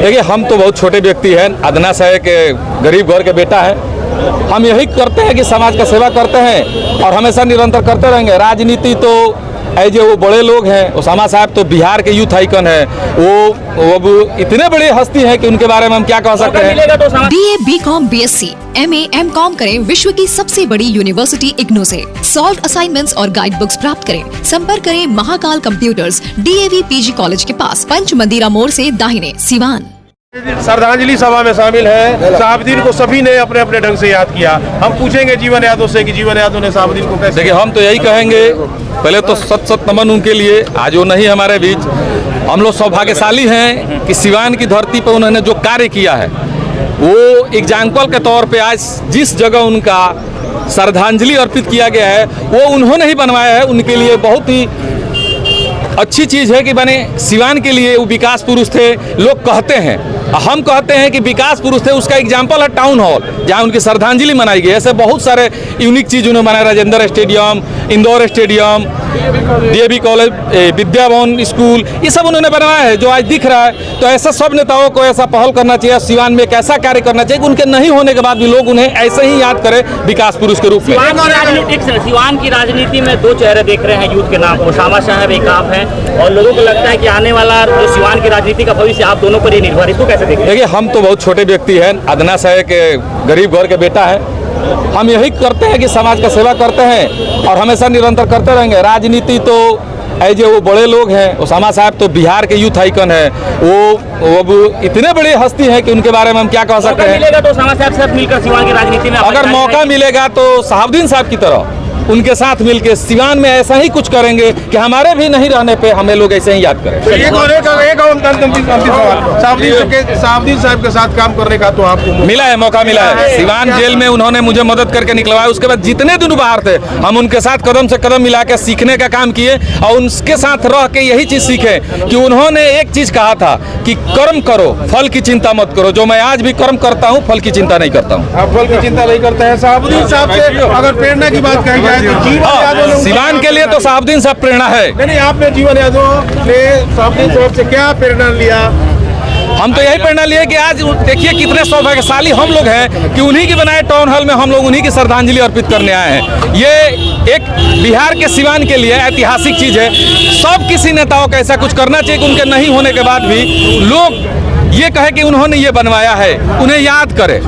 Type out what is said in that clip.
देखिए, हम तो बहुत छोटे व्यक्ति हैं। अदना साहे के गरीब घर के बेटा है। हम यही करते हैं कि समाज का सेवा करते हैं और हमेशा निरंतर करते रहेंगे। राजनीति तो जो वो बड़े लोग हैं, उसामा साहब तो बिहार के यूथ आइकन है, वो इतने बड़े हस्ती हैं कि उनके बारे में हम क्या कह सकते हैं। BA, BCom, BSc, MA, MCom करें विश्व की सबसे बड़ी यूनिवर्सिटी इग्नू से। सॉल्व असाइनमेंट्स और गाइड बुक्स प्राप्त करें। संपर्क करें Mahakal computers, DAV PG college के पास, पंच मंदिरा मोड़ से दाहिने, सिवान। श्रद्धांजलि सभा में शामिल है। शहाबुद्दीन को सभी ने अपने अपने ढंग से याद किया। हम पूछेंगे जीवन यादों से कि जीवन यादों ने शहाबुद्दीन को कैसे। देखिए, हम तो यही कहेंगे, पहले तो सत सत नमन उनके लिए। आज वो नहीं हमारे बीच। हम लोग सौभाग्यशाली हैं कि सिवान की धरती पर उन्होंने जो कार्य किया है, वो एग्जाम्पल के तौर पे आज जिस जगह उनका श्रद्धांजलि अर्पित किया गया है, वो उन्होंने ही बनवाया है। उनके लिए बहुत ही अच्छी चीज़ है कि बने सिवान के लिए वो विकास पुरुष थे। लोग कहते हैं, हम कहते हैं कि विकास पुरुष थे। उसका एग्जाम्पल है टाउन हॉल, जहाँ उनकी श्रद्धांजलि मनाई गई। ऐसे बहुत सारे यूनिक चीज़ उन्होंने बनाया। Rajendra stadium, Indore stadium, DAV college, Vidyabhavan school, ये सब उन्होंने बनवाया है जो आज दिख रहा है। तो ऐसा सब नेताओं को ऐसा पहल करना चाहिए। सिवान में एक ऐसा कार्य करना चाहिए कि उनके नहीं होने के बाद भी लोग उन्हें ऐसे ही याद करें विकास पुरुष के रूप में। सिवान की राजनीति में दो चेहरे देख रहे हैं यूथ के नाम। उसामा साहब एक आप हैं और लोगों को लगता है कि आने वाला जो सिवान की राजनीति का भविष्य आप दोनों पर ही निर्भर है। इसको कैसे देखें? देखिए, हम तो बहुत छोटे व्यक्ति हैं। अदना साहे के गरीब घर के बेटा है। हम यही करते हैं कि समाज का सेवा करते हैं और हमेशा निरंतर करते रहेंगे। राजनीति तो जो वो बड़े लोग हैं, उसामा साहब तो बिहार के यूथ आइकन है, वो इतने बड़े हस्ती हैं कि उनके बारे में हम क्या कह सकते हैं। मिलेगा तो उसामा साहब से मिलकर सिवान की राजनीति में अगर मौका मिलेगा तो शहाबुद्दीन साहब की तरह उनके साथ मिलकर सिवान में ऐसा ही कुछ करेंगे कि हमारे भी नहीं रहने पे हमें लोग ऐसे ही याद करें। शहाबुद्दीन साहब के साथ काम करने का तो आपको मिला है, मौका मिला है। सिवान जेल में उन्होंने मुझे मदद करके निकलवाया। उसके बाद जितने दिन बाहर थे, हम उनके साथ कदम से कदम मिला के सीखने का काम किए और उनके साथ रह के यही चीज़ सीखे कि उन्होंने एक चीज़ कहा था कि कर्म करो, फल की चिंता मत करो। जो मैं आज भी कर्म करता हूँ, फल की चिंता नहीं करता हूँ। आप फल की चिंता नहीं करते हैं। शहाबुद्दीन साहब से अगर प्रेरणा की बात कही सिवान के लिए तो शहाबुद्दीन साहब प्रेरणा है। नहीं, आपने जीवन यादों ने शहाबुद्दीन साहब से क्या प्रेरणा लिया? हम तो यही प्रेरणा लिए कि आज देखिए कितने सौभाग्यशाली हम लोग हैं कि उन्हीं के बनाए टाउन हॉल में हम लोग उन्हीं की श्रद्धांजलि अर्पित करने आए हैं। ये एक बिहार के सिवान के लिए ऐतिहासिक चीज़ है। सब किसी नेताओं को ऐसा कुछ करना चाहिए कि उनके नहीं होने के बाद भी लोग ये कहे कि उन्होंने ये बनवाया है, उन्हें याद करें।